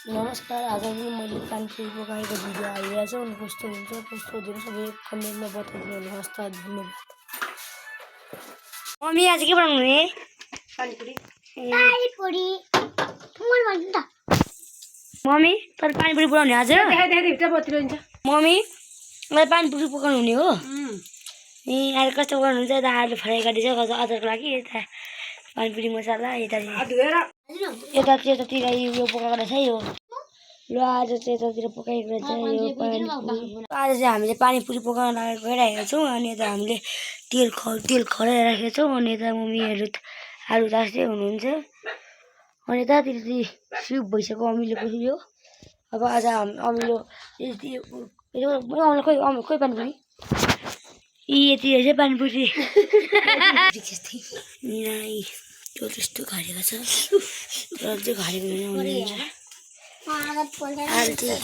नमस्कार, आज पनि मैले पानीपुरी पकाएको भिडियो हालिरहेको छु अनि कस्तो हुन्छ कस्तो हुँदैन सबै कमेन्टमा बताइदिनु होला। हस्त धन्यवाद। मम्मी आज के बनाउनु नि? पानीपुरी पानीपुरी मम्मी तर पानीपुरी बनाउने आज? मम्मी मलाई पानीपुरी पकाउनु हुने हो? ए आज कस्तो बनाउनुहुन्छ? यता आलु फ्राई गरिदिन्छ कसो अचारको लागि, यता पानीपुरी मसला, यता यतातिर यो पकाएको रहेछ यो। ल आज चाहिँ यतातिर पकाएको रहेछ यो पानीपुरी। आज चाहिँ हामीले पानीपुरी पकाउन गइरहेका छौँ अनि यता हामीले तेल खराएर राखेका छौँ अनि यता मम्मीहरू आलु तास्दै हुनुहुन्छ अनि यतातिर चाहिँ सिप भइसक्यो अमिलोको यो। अब आज अमिलो खोइ पानीपुरी यति रहेछ पानीपुरी त्यो त्यस्तो घरेको छ र चाहिँ घरेको हुन्छ आलु चाहिँ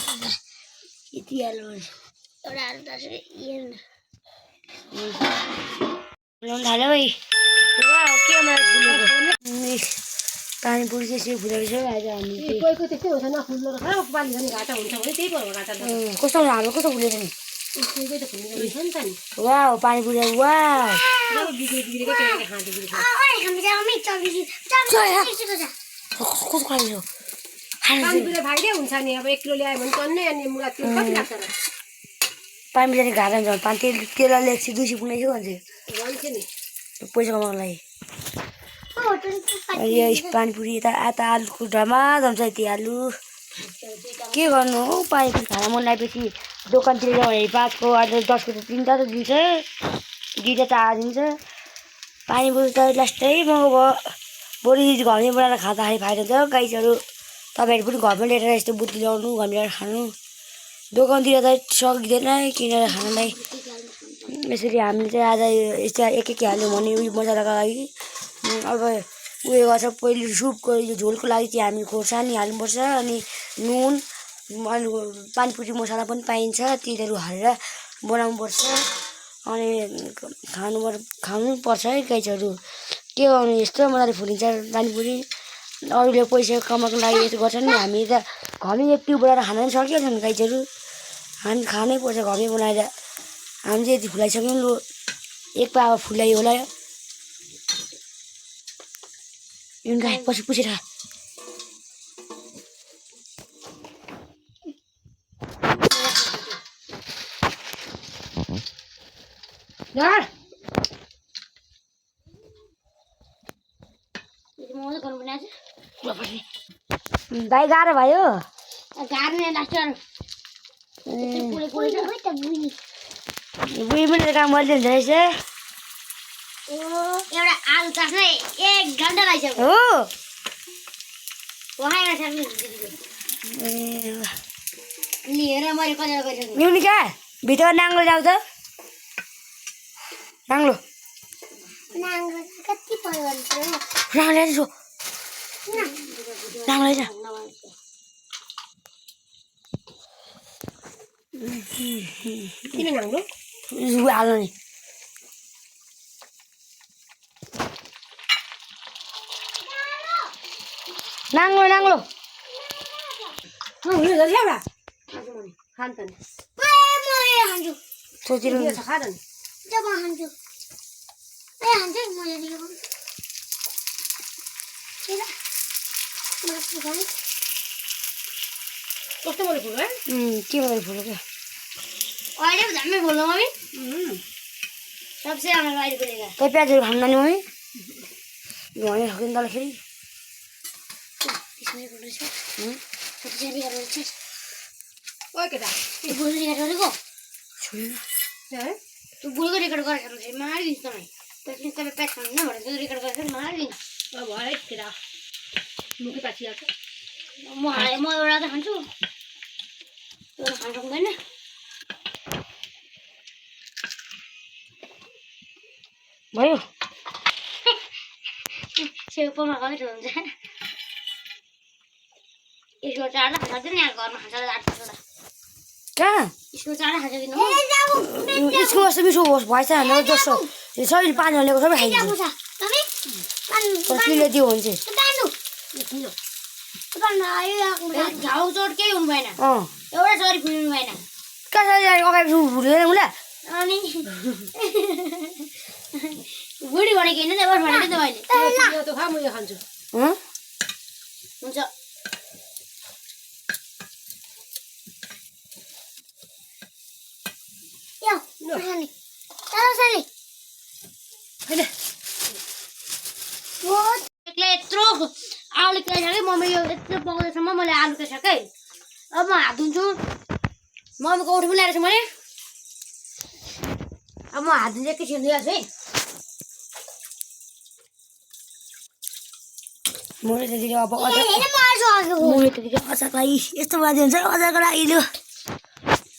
यति आलु एउटा आलु थाल्यो है के पानीपुरी चाहिँ यसरी फुलेको छ आज हामी त्यस्तै हुन्छ नफुल्लो र पानी झन् घाटा हुन्छ भने त्यही भएर घाटा कस्तो हाम्रो कस्तो फुलेको नि त फुल्ने रहेछ नि त नि वाउ पानीपुरी वाउ कस्तो खाइयो पानीपुरी भाइले हुन्छ नि अब 1 किलो ल्यायो भने टन्नै अनि मुला तेल कति लाग्छ र पानीपुरी घाटा हुन्छ पानी तेल ल्याएपछि 200 पुग्ने थियो भन्छ नि पैसा कमाउनको लागि यो पानीपुरी यता आलुको ढमा जम्छ यति आलु के गर्नु हौ पानीपुरी खाना मन लागेपछि दोकानतिर जाउँ भने 5 को आज 10 को त 3टा त दिन्छ 2टा चार दिन्छ पानीपुरी त लास्टै महँगो भयो बरु घरमै बनाएर खाँदाखेरि फाइदा हुन्छ गाईहरू तपाईँहरू पनि घरमा लिएर यस्तो बुद्धि ल्याउनु घरमा ल्याएर खानु दोकानतिर त सकिँदैन किनेर खानलाई यसरी हामीले चाहिँ आज यस्तो एक हाल्यौँ भने उयो मसलाको लागि अब उयो गर्छ पहिले सुपको यो झोलको लागि चाहिँ हामी खोर्सानी हाल्नुपर्छ अनि नुन पानीपुरी मसला पनि पाइन्छ तिनीहरू हालेर बनाउनुपर्छ अनि खानुपर्छ है गाईहरू के गर्नु यस्तो मजाले फुलिन्छ पानीपुरी अरूले पैसा कमाएको लागि यस्तो गर्छन् नि हामी त घरमै एक ट्युब बनाएर खान पनि सकिहाल्छ नि गाईहरू हामी खानै पर्छ घरमै बनाएर हामी चाहिँ यति फुलाइसक्यौँ लु एक पावा फुलाइ होला यो गाई पछि पुछेर भाइ गाह्रो भयो बुढी पनि काम गर्दै हुन्छ रहेछ एउटा आलु तास्न 1 घण्टा लाग्छ हो लिएर मैले कलेर गरिसकेँ युनिका भित्र नाङ्लो जाऊ त नाङ्लो कति पर्यो नाङ्लो ल्याइदिन्छु नाङ्लो ल्याइज किन नाङ्लो हाल्नु नि नाङ्लो नाङ्लो ल्याउला खान त नि सोचिरहनु खाँदा नि कस्तो मैले फुल्यो के मलाई फुल्यो क्या अहिले झ्याम्मै बोल्नु मम्मी सबसे राम्रो अहिले बोलेको खै प्याजहरू खानु नानी मम्मी भने सक्दैन तलखेरि ओ केटा तँ बोलेको रेकर्ड गरेर खानु मारिदिन्छु तपाईँ तपाईँ प्याक खानु भनेर रेकर्ड गरेर मारिदिन्छु भयो है केटा मुखै पछि आएको म एउटा त खान्छु त्यो खान सक्दैन भयो सेउपोमा गएर हुन्छ यसको चाडा खान्छ नि यहाँ घरमा खान्छ कहाँ यसको चाडा खान्छ किन यसको कस्तो मिठो होस् भएछ भनेर जस्तो सबै पानी हालेको सबै खाइदिन्छ त्यो हुन्छ घाउ चोट केही हुनु भएन अँ एउटा सरी फुल्नु भएन कसरी अगाडि भुल्दैन उसलाई अनि बुढी भनेको होइन नि बस भनेको त मैले यो त खा म यो खान्छु हँ हुन्छ यत्रो आलु खाइसकेँ मम्मी यो यत्रो पकाउँदैसम्म मैले आलु खाइसकेँ अब म हात धुन्छु मम्मीको उठ पनि ल्याएको छु मैले अब म हात धुन्छ एकैछिन धुइहाल्छु है मैले त्यतिखेर अब मैले त्यतिखेर अचारलाई यस्तो बाजे हुन्छ अचारको लागि लु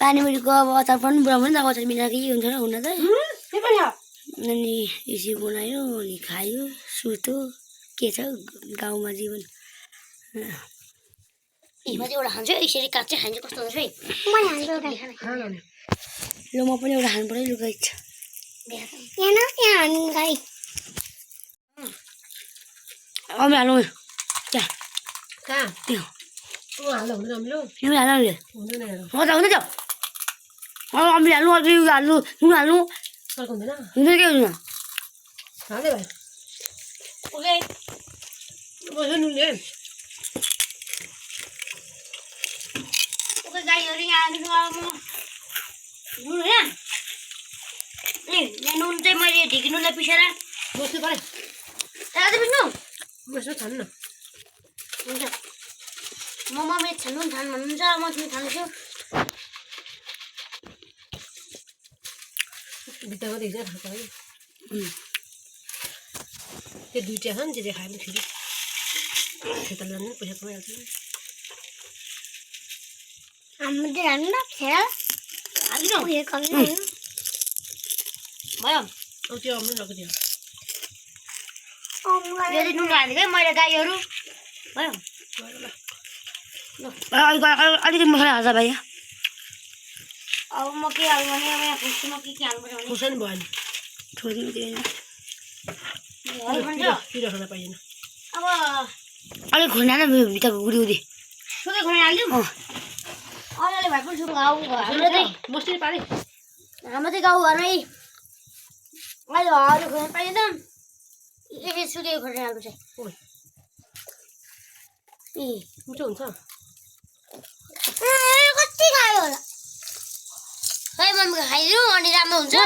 पानीमुरीको अब अचार पनि बनाउनु नि त अचार बिना के हुन्छ र हुन त अनि यसरी बनायो अनि खायो सुत्यो के छ गाउँमा जीवन म चाहिँ एउटा खान्छु यसरी काँच्चै खान्छु कस्तो हुन्छ है ल म पनि एउटा खानु पऱ्यो लुगाइ छ अमी हालौँ त्यहाँ कहाँ त्यो हाल्दा हुँदैन अमिलो तिमी हाल अहिले हुँदैन हेर म त हुँदैछ अमी हाल्नु अझै उयो हाल्नु नुन हाल्नु सर्को हुँदैन हुँदैन के हुँदैन हाल्दै भयो ओके बस्यो नुनले ओके गाईहरू यहाँ आइदिनु अब म नुन होइन ए यहाँ नुन चाहिँ मैले ढिकी नुनलाई पिसेर बस्नु पऱ्यो त्यहाँ चाहिँ पिस्नु बस्नु छान्नु न हुन्छ म मम्मी नुन खानु भन्नुहुन्छ म तिमी खाँदैछु भित्तामा देख्छ खान्छ है त्यो दुइटा छ नि त्यो खायो भने फेरि खेत लानु पैसा कमाइहाल्छ नि भयो अब त्यो आउनु सक्यो यो चाहिँ नुन हालेको है मैले गाईहरू भयो अलिकति मसला हाल्छ भाइ अब म के हाल्नु भने अब यहाँ खुसी म के हाल्नुपर्छ भने खुर्सानी भयो नि छोडिदिनु त्यो पिरो खान पाइएन अब अलिक खुर्ना न भित्रको गुडी उदी सुकै खोइ हालिदिउँ अलिअलि भए पनि सुरु गाउँ हाम्रो चाहिँ मस्ती पारे हाम्रो चाहिँ गाउँघरमै अहिले अरू खोइ पाइँदैन यसरी सुकेको खोज्ने हाल्नु चाहिँ ए मिठो हुन्छ कति खायो होला खै मम्मीको खाइदिनु अनि राम्रो हुन्छ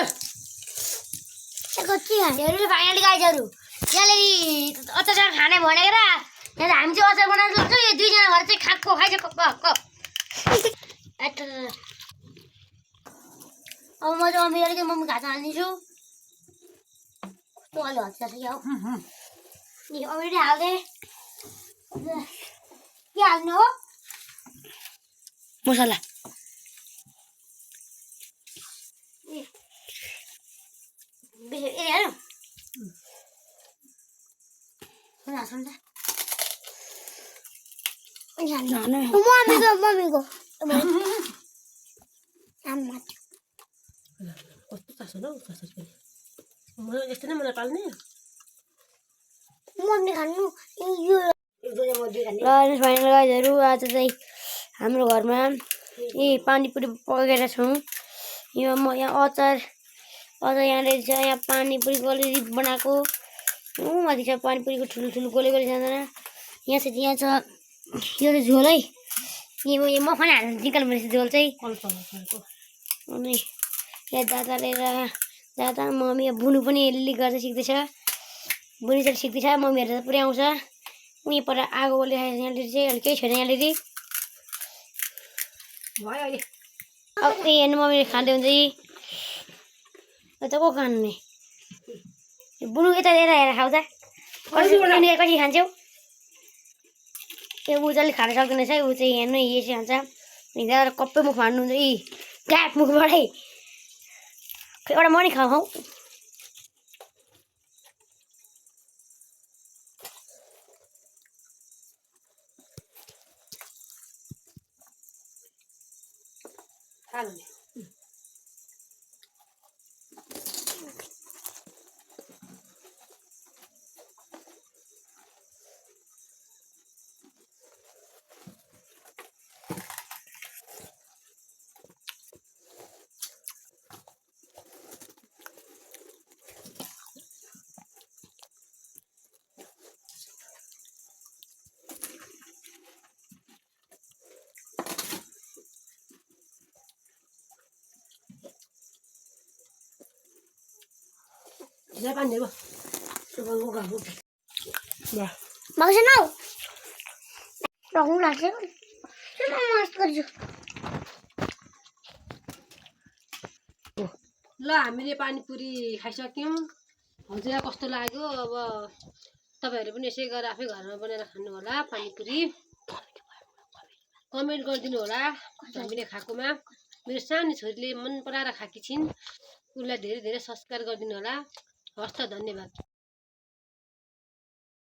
कति खायो फाइनली गाईहरू यहाँनिर अचार खाने भनेर यहाँ हामी चाहिँ अचार बनाएर लान्छौँ यो दुईजना घर चाहिँ खाएको खाइन्छ अब म चाहिँ मम्मी अलिकति मम्मी घाँस हालिदिन्छु कस्तो अलि हल्छ क्या हो नि अमिलो हाल्दै के हाल्नु हो मसला बेसी ए हाल्नु मम्मीको कस्तो चासो न हौ चासो पनि मलाई यस्तो नै मलाई पाल्ने मम्मी खानु फाइनल गाईहरू आज चाहिँ हाम्रो घरमा यी पानीपुरी पकाएर छौँ यो म यहाँ अचार यहाँ रहेछ यहाँ पानीपुरीको अलिअलि बनाएको माथि छ पानीपुरीको ठुलो ठुलो गोले गोले जाँदैन यहाँ छ यो चाहिँ झोल है यो मखना हाल्नु निकाल्नु पर्छ झोल चाहिँ अनि यहाँ दादा मम्मी बुनु पनि अलिअलि गर्दै सिक्दैछ बुनी चाहिँ सिक्दैछ मम्मीहरू त पुरै आउँछ उहीँ पर आगो बलिरहेको छ यहाँनिर चाहिँ अहिले केही छैन यहाँनिर अब हेर्नु मम्मीले खाँदै हुन्छ यता को खानु नि बुनु यता हेरेर खाऊ त कसरी खान्छौ त्यो ऊ चाहिँ खान सक्दैन रहेछ ऊ चाहिँ हेर्नु यसै खान्छ हिँडेर कप्पै मुख हान्नुहुन्छ यी ट्याप मुखबाटै एउटा म नि खाऊ जा पानी देबो मगाउँछ न रक्नु लाग्छ मस्त गर्छु ल हामीले पानीपुरी खाइसक्यौँ हजुरलाई कस्तो लाग्यो अब तपाईहरु पनि यसै गरेर आफै घरमा बनाएर खानु होला पानीपुरी कमेन्ट गरिदिनु होला हामीले खाएकोमा मेरो सानो छोरीले मन पराएर खाकी छिन् उसलाई धेरै धेरै सब्स्क्राइब गरिदिनु होला हस् त धन्यवाद